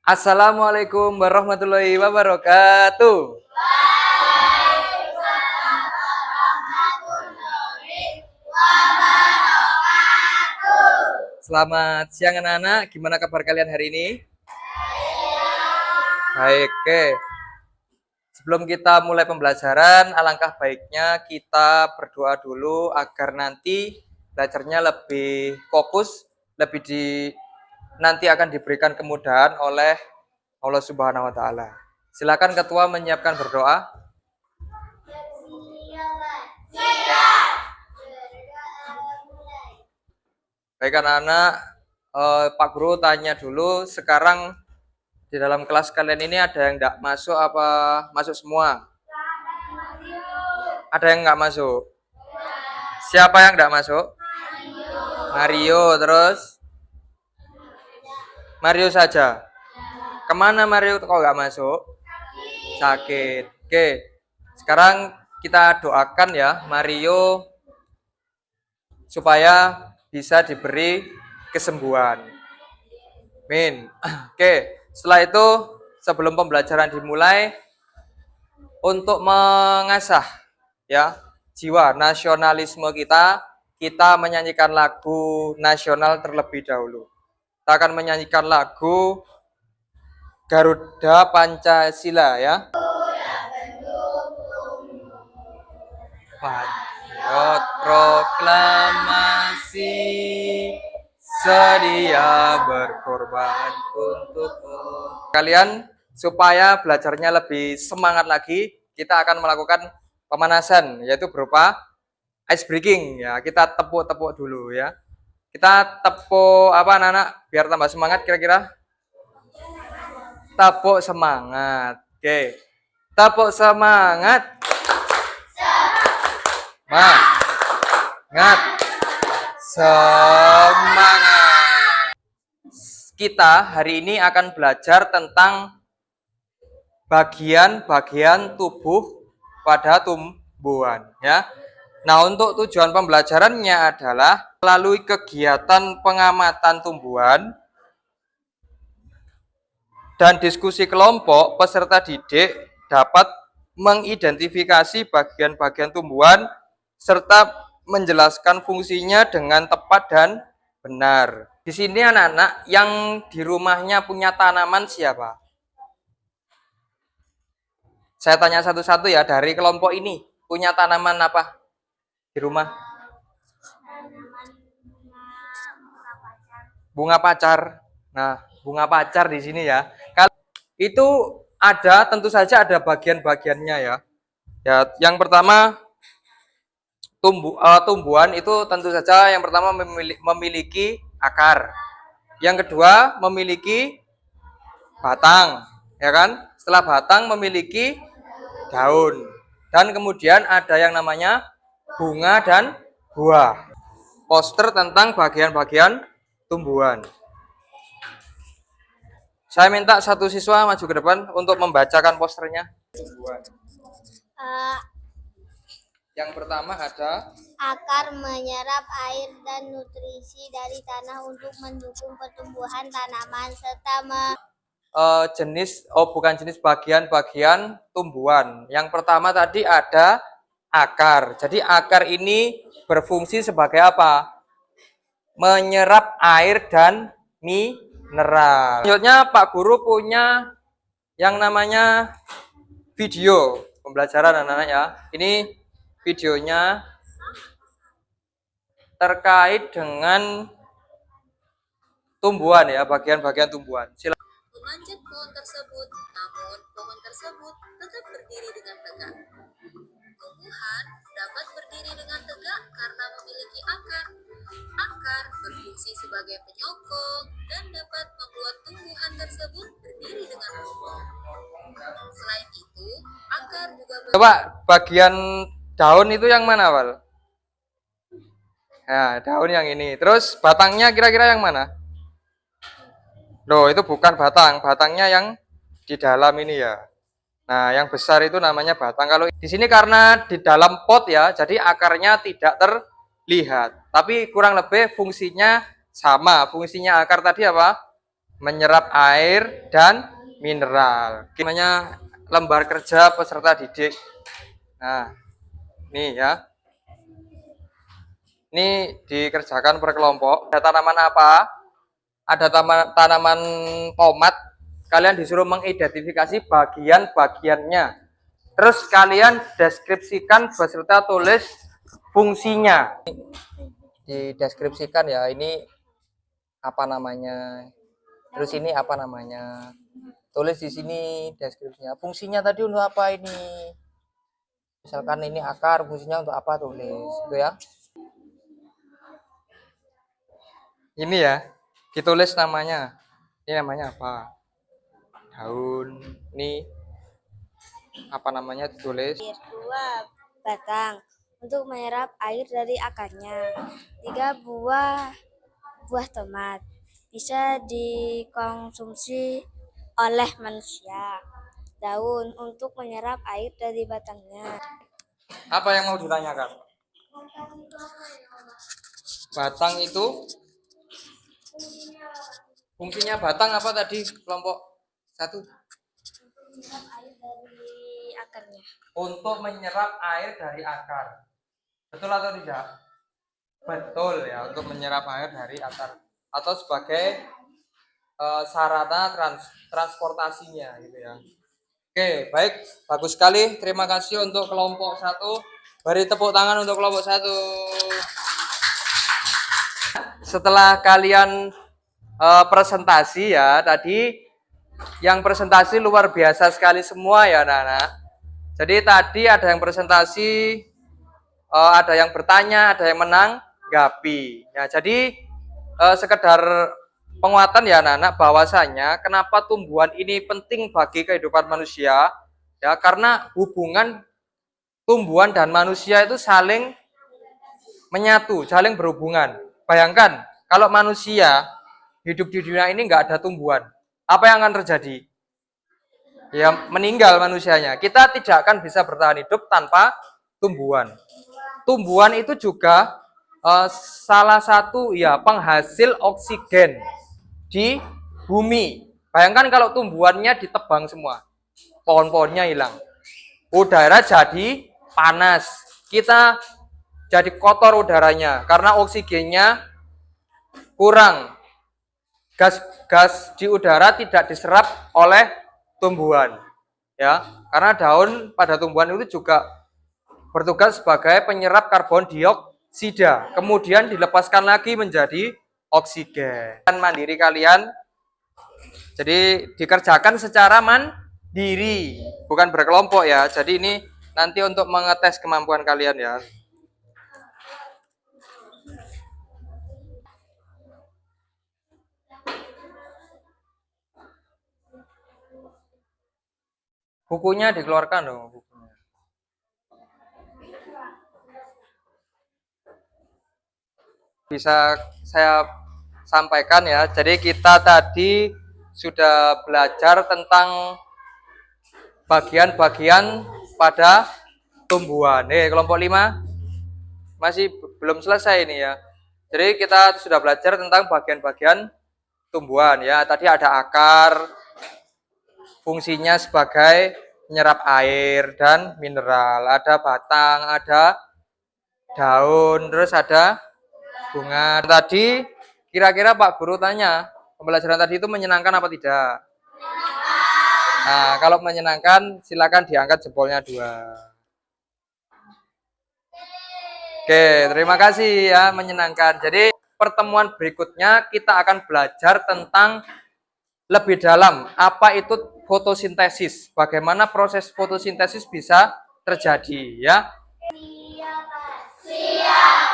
Assalamualaikum warahmatullahi wabarakatuh. Selamat siang anak-anak, gimana kabar kalian hari ini? Baik, oke. Sebelum kita mulai pembelajaran, alangkah baiknya kita berdoa dulu agar nanti belajarnya lebih fokus, nanti akan diberikan kemudahan oleh Allah Subhanahu wa taala. Silakan ketua menyiapkan berdoa. Baik anak-anak, Pak Guru tanya dulu, sekarang di dalam kelas kalian ini ada yang enggak masuk apa masuk semua? Ada yang enggak masuk? Siapa yang enggak masuk? Mario, terus? Mario saja. Kemana Mario kok enggak masuk? Sakit. Oke, sekarang kita doakan ya Mario supaya bisa diberi kesembuhan. Amin. Oke, setelah itu sebelum pembelajaran dimulai, untuk mengasah ya jiwa nasionalisme kita menyanyikan lagu nasional terlebih dahulu. Kita akan menyanyikan lagu Garuda Pancasila ya. Patriot proklamasi, sedia berkorban untuk kalian. Supaya belajarnya lebih semangat lagi, kita akan melakukan pemanasan, yaitu berupa ice breaking ya. Kita tepuk-tepuk dulu ya. Kita tepuk apa anak-anak biar tambah semangat kira-kira? Tepuk semangat. Oke. Tepuk semangat. Semangat. Semangat. Kita hari ini akan belajar tentang bagian-bagian tubuh pada tumbuhan ya. Nah, untuk tujuan pembelajarannya adalah melalui kegiatan pengamatan tumbuhan dan diskusi kelompok, peserta didik dapat mengidentifikasi bagian-bagian tumbuhan serta menjelaskan fungsinya dengan tepat dan benar. Di sini anak-anak yang di rumahnya punya tanaman siapa? Saya tanya satu-satu ya, dari kelompok ini punya tanaman apa di rumah? Bunga pacar. Nah, bunga pacar di sini ya. Kalau itu ada, tentu saja ada bagian-bagiannya ya. Ya, yang pertama tumbuhan itu tentu saja yang pertama memiliki akar. Yang kedua memiliki batang, ya kan? Setelah batang memiliki daun. Dan kemudian ada yang namanya bunga dan buah. Poster tentang bagian-bagian tumbuhan. Saya minta satu siswa maju ke depan untuk membacakan posternya. Yang pertama ada akar menyerap air dan nutrisi dari tanah untuk mendukung pertumbuhan tanaman serta bagian-bagian tumbuhan. Yang pertama tadi ada akar. Jadi akar ini berfungsi sebagai apa? Menyerap air dan mineral. Selanjutnya Pak Guru punya yang namanya video pembelajaran anak-anak ya. Ini videonya terkait dengan tumbuhan ya, bagian-bagian tumbuhan. Silakan. Memanjat pohon tersebut, namun pohon tersebut tetap berdiri dengan tegak. Tumbuhan dapat berdiri dengan tegak karena memiliki akar. Akar berfungsi sebagai penyokong dan dapat membuat tumbuhan tersebut berdiri dengan kokoh. Selain itu, akar juga Coba bagian daun itu yang mana, Wal? Nah, daun yang ini. Terus batangnya kira-kira yang mana? Loh, itu bukan batang. Batangnya yang di dalam ini ya. Nah, yang besar itu namanya batang. Kalau di sini karena di dalam pot ya, jadi akarnya tidak terlihat. Tapi kurang lebih fungsinya sama. Fungsinya akar tadi apa? menyerap air dan mineral. Namanya lembar kerja peserta didik. Nah, ini ya. Ini dikerjakan per kelompok. Ada tanaman apa? Ada tanaman tomat. Kalian disuruh mengidentifikasi bagian-bagiannya. Terus kalian deskripsikan beserta tulis fungsinya. Dideskripsikan ya, ini apa namanya? Terus ini apa namanya? Tulis di sini deskripsinya. Fungsinya tadi untuk apa ini? Misalkan ini akar, fungsinya untuk apa, tulis itu ya. Ini ya, ditulis namanya. Ini namanya apa? Daun. Ini apa namanya, ditulis. 2. Batang untuk menyerap air dari akarnya. 3. Buah tomat bisa dikonsumsi oleh manusia. Daun untuk menyerap air dari batangnya. Apa yang mau ditanyakan? Batang itu fungsinya batang apa tadi kelompok 1? Menyerap air dari akarnya. Untuk menyerap air dari akar. Betul atau tidak? Betul ya, untuk menyerap air dari akar atau sebagai sarana transportasinya gitu ya. Oke, baik, bagus sekali. Terima kasih untuk kelompok 1. Beri tepuk tangan untuk kelompok 1. Setelah kalian presentasi ya, tadi yang presentasi luar biasa sekali semua ya anak-anak. Jadi tadi ada yang presentasi, ada yang bertanya, ada yang menanggapi. Ya, jadi sekedar penguatan ya anak-anak, bahwasanya kenapa tumbuhan ini penting bagi kehidupan manusia, ya karena hubungan tumbuhan dan manusia itu saling menyatu, saling berhubungan. Bayangkan kalau manusia hidup di dunia ini nggak ada tumbuhan, apa yang akan terjadi? Ya meninggal manusianya. Kita tidak akan bisa bertahan hidup tanpa tumbuhan. Tumbuhan itu juga salah satu ya penghasil oksigen di bumi. Bayangkan kalau tumbuhannya ditebang semua, pohon-pohonnya hilang, udara jadi panas, kita jadi kotor udaranya karena oksigennya kurang, gas di udara tidak diserap oleh tumbuhan, ya karena daun pada tumbuhan itu juga bertugas sebagai penyerap karbon dioksida, kemudian dilepaskan lagi menjadi oksigen. Dan mandiri kalian, jadi dikerjakan secara mandiri, bukan berkelompok ya. Jadi ini nanti untuk mengetes kemampuan kalian ya. Bukunya dikeluarkan dong, bukunya. Bisa saya sampaikan ya. Jadi kita tadi sudah belajar tentang bagian-bagian pada tumbuhan. Kelompok 5 masih belum selesai ini ya. Jadi kita sudah belajar tentang bagian-bagian tumbuhan ya. Tadi ada akar, fungsinya sebagai menyerap air dan mineral. Ada batang, ada daun, terus ada bunga. Tadi kira-kira Pak Guru tanya, pembelajaran tadi itu menyenangkan apa tidak? Nah, kalau menyenangkan silakan diangkat jempolnya 2. Oke, terima kasih ya, menyenangkan. Jadi pertemuan berikutnya kita akan belajar tentang lebih dalam apa itu fotosintesis, bagaimana proses fotosintesis bisa terjadi ya. Siap.